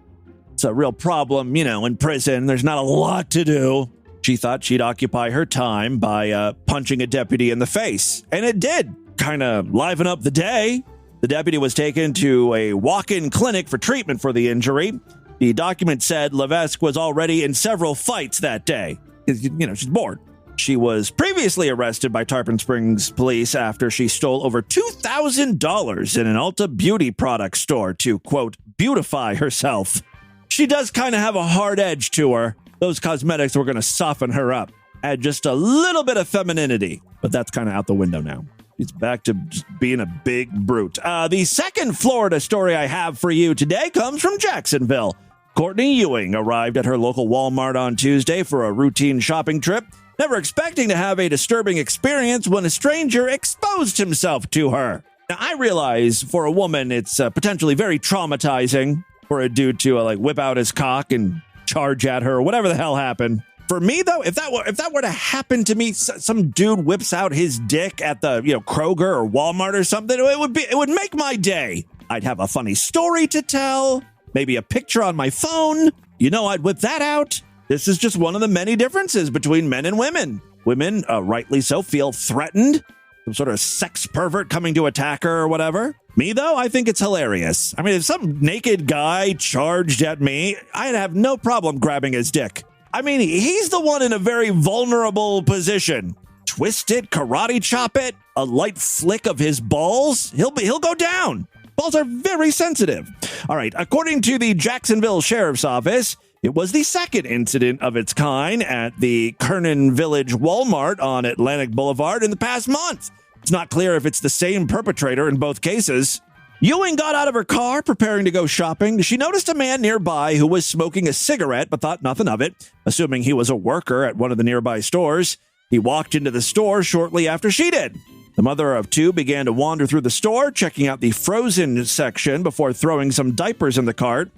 It's a real problem, in prison. There's not a lot to do. She thought she'd occupy her time by punching a deputy in the face, and it did. Kind of liven up the day. The deputy was taken to a walk-in clinic for treatment for the injury. The document said Levesque was already in several fights that day. She's bored. She was previously arrested by Tarpon Springs police after she stole over $2,000 in an Ulta beauty product store to, quote, beautify herself. She does kind of have a hard edge to her. Those cosmetics were going to soften her up, add just a little bit of femininity, but that's kind of out the window now. He's back to just being a big brute. The second Florida story I have for you today comes from Jacksonville. Courtney Ewing arrived at her local Walmart on Tuesday for a routine shopping trip. never expecting to have a disturbing experience when a stranger exposed himself to her. Now, I realize for a woman, it's potentially very traumatizing for a dude to whip out his cock and charge at her, or whatever the hell happened. For me, though, if that were to happen to me, some dude whips out his dick at the Kroger or Walmart or something, it would make my day. I'd have a funny story to tell, maybe a picture on my phone. I'd whip that out. This is just one of the many differences between men and women. Women, rightly so, feel threatened. Some sort of sex pervert coming to attack her or whatever. Me, though, I think it's hilarious. I mean, if some naked guy charged at me, I'd have no problem grabbing his dick. I mean, he's the one in a very vulnerable position. Twist it, karate chop it, a light flick of his balls, he'll go down. Balls are very sensitive. All right, according to the Jacksonville Sheriff's Office, it was the second incident of its kind at the Kernan Village Walmart on Atlantic Boulevard in the past month. It's not clear if it's the same perpetrator in both cases. Ewing got out of her car preparing to go shopping. She noticed a man nearby who was smoking a cigarette but thought nothing of it, assuming he was a worker at one of the nearby stores. He walked into the store shortly after she did. The mother of two began to wander through the store, checking out the frozen section before throwing some diapers in the cart.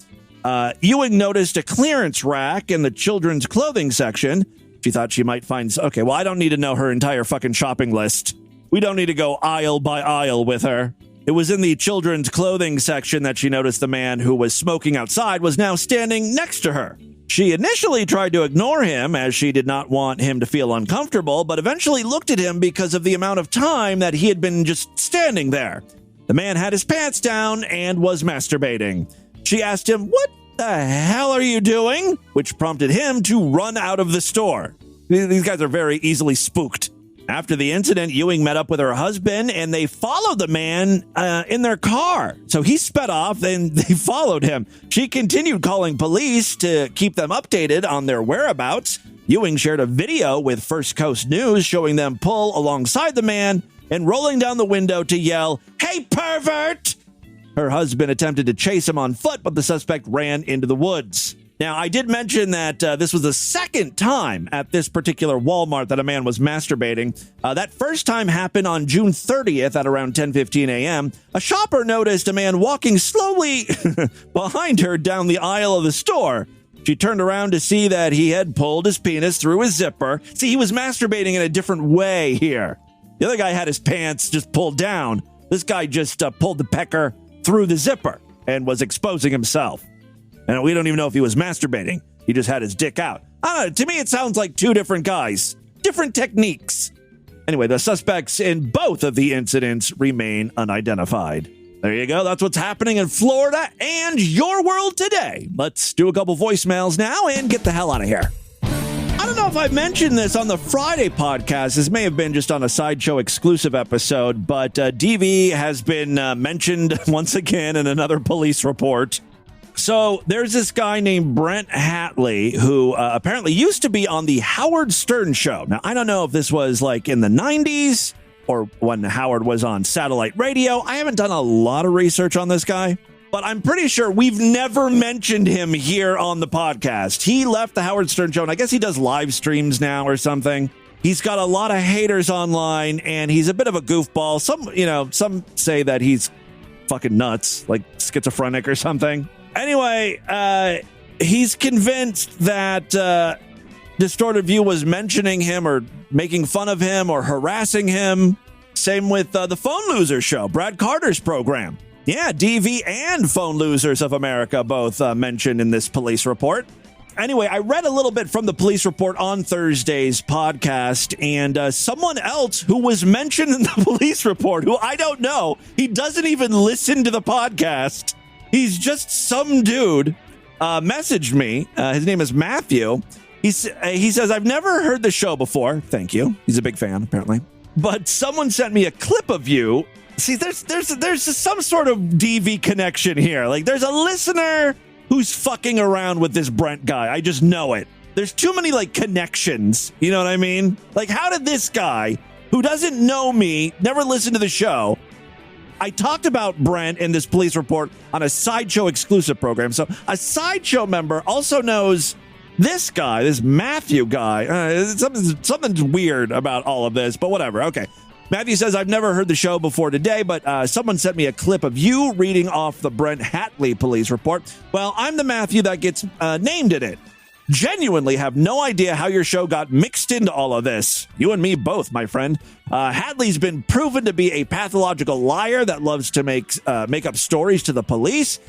Ewing noticed a clearance rack in the children's clothing section. She thought she might find... Okay, well, I don't need to know her entire fucking shopping list. We don't need to go aisle by aisle with her. It was in the children's clothing section that she noticed the man who was smoking outside was now standing next to her. She initially tried to ignore him as she did not want him to feel uncomfortable, but eventually looked at him because of the amount of time that he had been just standing there. The man had his pants down and was masturbating. She asked him, "What the hell are you doing?" which prompted him to run out of the store. These guys are very easily spooked. After the incident, Ewing met up with her husband, and they followed the man in their car. So he sped off, and they followed him. She continued calling police to keep them updated on their whereabouts. Ewing shared a video with First Coast News showing them pull alongside the man and rolling down the window to yell, "Hey, pervert!" Her husband attempted to chase him on foot, but the suspect ran into the woods. Now, I did mention that this was the second time at this particular Walmart that a man was masturbating. That first time happened on June 30th at around 10:15 a.m. A shopper noticed a man walking slowly behind her down the aisle of the store. She turned around to see that he had pulled his penis through his zipper. See, he was masturbating in a different way here. The other guy had his pants just pulled down. This guy just pulled the pecker through the zipper and was exposing himself. And we don't even know if he was masturbating. He just had his dick out. I don't know. To me, it sounds like two different guys. Different techniques. Anyway, the suspects in both of the incidents remain unidentified. There you go. That's what's happening in Florida and your world today. Let's do a couple voicemails now and get the hell out of here. I don't know if I mentioned this on the Friday podcast. This may have been just on a Sideshow exclusive episode, but DV has been mentioned once again in another police report. So there's this guy named Brent Hatley who apparently used to be on the Howard Stern show. Now, I don't know if this was like in the 90s or when Howard was on satellite radio. I haven't done a lot of research on this guy, but I'm pretty sure we've never mentioned him here on the podcast. He left the Howard Stern show, and I guess he does live streams now or something. He's got a lot of haters online, and he's a bit of a goofball. Some say that he's fucking nuts, like schizophrenic or something. Anyway, he's convinced that Distorted View was mentioning him or making fun of him or harassing him. Same with the Phone Losers show, Brad Carter's program. Yeah, DV and Phone Losers of America both mentioned in this police report. Anyway, I read a little bit from the police report on Thursday's podcast, and someone else who was mentioned in the police report, who I don't know, he doesn't even listen to the podcast. He's just some dude, messaged me. His name is Matthew. He says, "I've never heard the show before." Thank you. He's a big fan, apparently. But someone sent me a clip of you. See, there's some sort of DV connection here. Like, there's a listener who's fucking around with this Brent guy. I just know it. There's too many, connections. You know what I mean? Like, how did this guy, who doesn't know me, never listened to the show... I talked about Brent in this police report on a Sideshow exclusive program. So a Sideshow member also knows This guy, this Matthew guy, something's weird about all of this, but whatever. Okay. Matthew says, I've never heard the show before today, but someone sent me a clip of you reading off the Brent Hatley police report. Well, I'm the Matthew that gets named in it. Genuinely have no idea how your show got mixed into all of this. You and me both, my friend. Hadley's been proven to be a pathological liar that loves to make up stories to the police.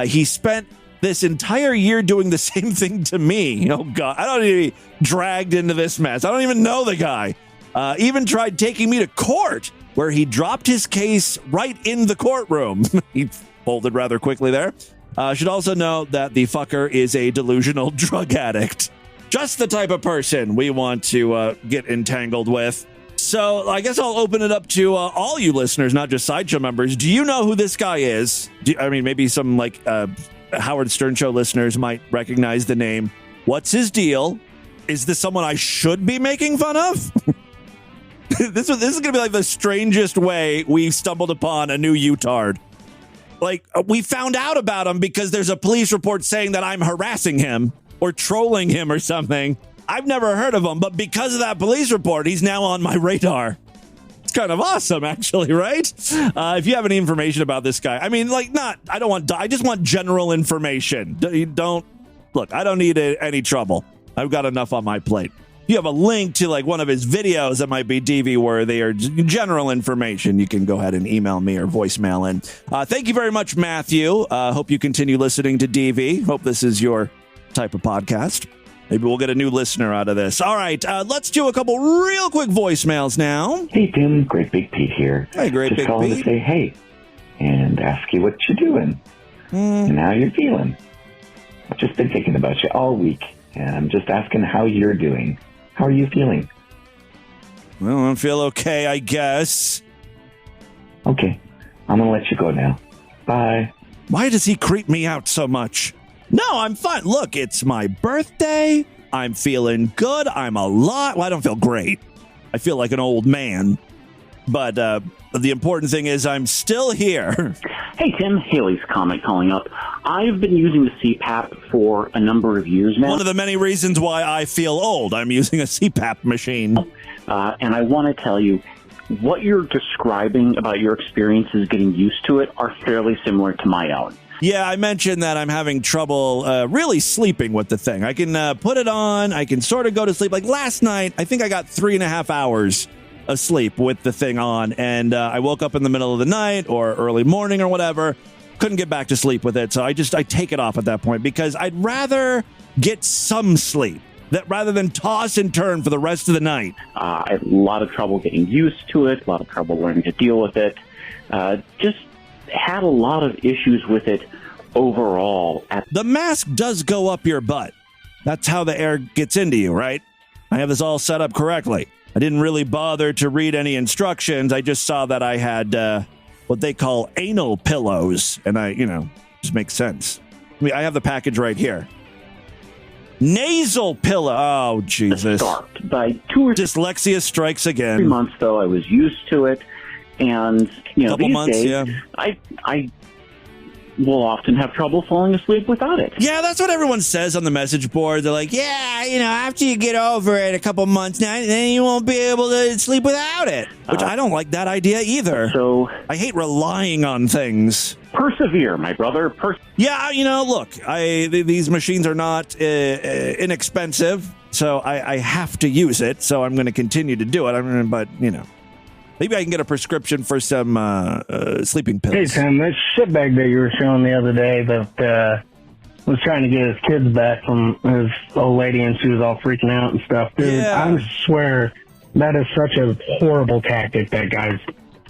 He spent this entire year doing the same thing to me. Oh, God. I don't need to be dragged into this mess. I don't even know the guy. Even tried taking me to court, where he dropped his case right in the courtroom. He folded rather quickly there. Should also know that the fucker is a delusional drug addict. Just the type of person we want to get entangled with. So I guess I'll open it up to all you listeners, not just Sideshow members. Do you know who this guy is? Maybe some like Howard Stern Show listeners might recognize the name. What's his deal? Is this someone I should be making fun of? This is going to be like the strangest way we stumbled upon a new Utard. Like, we found out about him because there's a police report saying that I'm harassing him or trolling him or something. I've never heard of him, but because of that police report, he's now on my radar. It's kind of awesome, actually, right? If you have any information about this guy, I just want general information. I don't need any trouble. I've got enough on my plate. You have a link to like one of his videos that might be DV worthy or general information, you can go ahead and email me or voicemail in. Thank you very much, Matthew. Hope you continue listening to DV. Hope this is your type of podcast. Maybe we'll get a new listener out of this. All right, let's do a couple real quick voicemails now. Hey, Tim. Great Big Pete here. Hey, Great Big Pete. Just calling to say hey and ask you what you're doing and how you're feeling. I've just been thinking about you all week, and I'm just asking how you're doing. How are you feeling? Well, I feel okay, I guess. Okay, I'm going to let you go now. Bye. Why does he creep me out so much? No, I'm fine. Look, it's my birthday. I'm feeling good. I'm alive. Well, I don't feel great. I feel like an old man. But the important thing is I'm still here. Hey, Tim. Haley's Comic calling up. I've been using the CPAP for a number of years now. One of the many reasons why I feel old. I'm using a CPAP machine. And I want to tell you, what you're describing about your experiences getting used to it are fairly similar to my own. Yeah, I mentioned that I'm having trouble really sleeping with the thing. I can put it on. I can sort of go to sleep. Like last night, I think I got 3.5 hours of sleep with the thing on. And I woke up in the middle of the night or early morning or whatever. Couldn't get back to sleep with it. So I take it off at that point because I'd rather get some sleep rather than toss and turn for the rest of the night. I had a lot of trouble getting used to it, a lot of trouble learning to deal with it. Just had a lot of issues with it overall. The mask does go up your butt. That's how the air gets into you, right? I have this all set up correctly. I didn't really bother to read any instructions. I just saw that I had what they call anal pillows. And just makes sense. I have the package right here. Nasal pillow. Oh, Jesus. By 2 or dyslexia strikes again. 3 months, though, I was used to it. And, couple these months, days, yeah. I will often have trouble falling asleep without it. Yeah, that's what everyone says on the message board. They're like, yeah, after you get over it a couple months now, then you won't be able to sleep without it. Which I don't like that idea either. So I hate relying on things. Persevere, my brother. Yeah, look, these machines are not inexpensive, so I have to use it. So I'm going to continue to do it. But maybe I can get a prescription for some sleeping pills. Hey, Tim, that shitbag that you were showing the other day that was trying to get his kids back from his old lady, and she was all freaking out and stuff. Dude, yeah. I swear that is such a horrible tactic that guys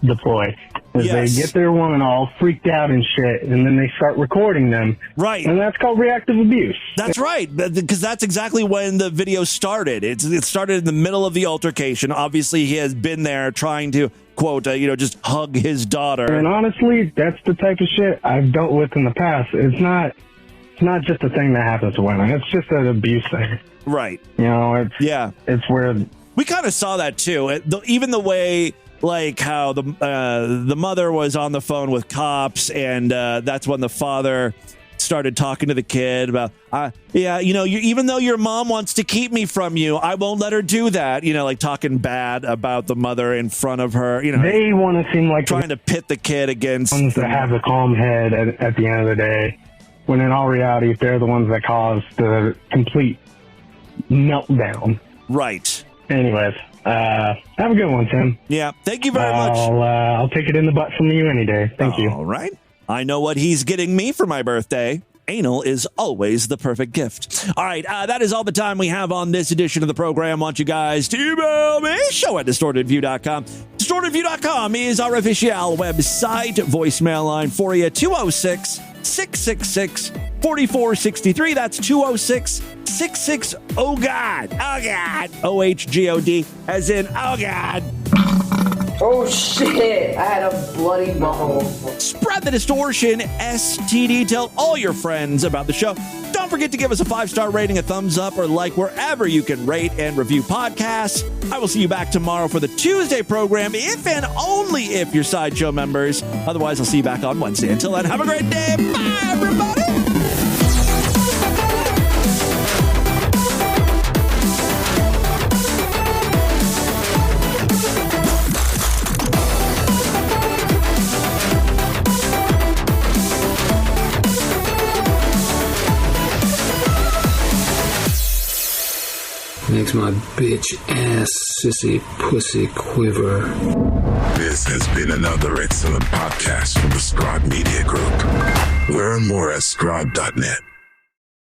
deploy. Yes. They get their woman all freaked out and shit, and then they start recording them. Right. And that's called reactive abuse. That's right, because that's exactly when the video started. It started in the middle of the altercation. Obviously, he has been there trying to, quote, just hug his daughter. And honestly, that's the type of shit I've dealt with in the past. It's not just a thing that happens to women. It's just an abuse thing. Right. It's where... We kind of saw that, too. Even the way... Like how the mother was on the phone with cops, and that's when the father started talking to the kid about, even though your mom wants to keep me from you, I won't let her do that. Like talking bad about the mother in front of her. They want to seem like trying to pit the kid against ones that have the calm head at the end of the day, when in all reality, they're the ones that cause the complete meltdown. Right. Anyways, have a good one, Tim. Yeah, thank you very much. I'll take it in the butt from you any day. Thank you. All right. I know what he's getting me for my birthday. Anal is always the perfect gift. All right, that is all the time we have on this edition of the program. I want you guys to email me, show@distortedview.com. Distortedview.com is our official website. Voicemail line for you, 206-666-4463. That's 206-66, oh God, OHGOD, as in, oh God. Oh shit, I had a bloody butthole. Spread the distortion, STD. Tell all your friends about the show. Don't forget to give us a 5-star rating, a thumbs up, or like wherever you can rate and review podcasts. I will see you back tomorrow for the Tuesday program, if and only if you're Sideshow members. Otherwise, I'll see you back on Wednesday. Until then, have a great day. Bye, everybody. Makes my bitch ass sissy pussy quiver. This has been another excellent podcast from the Scribe Media Group. Learn more at scribe.net.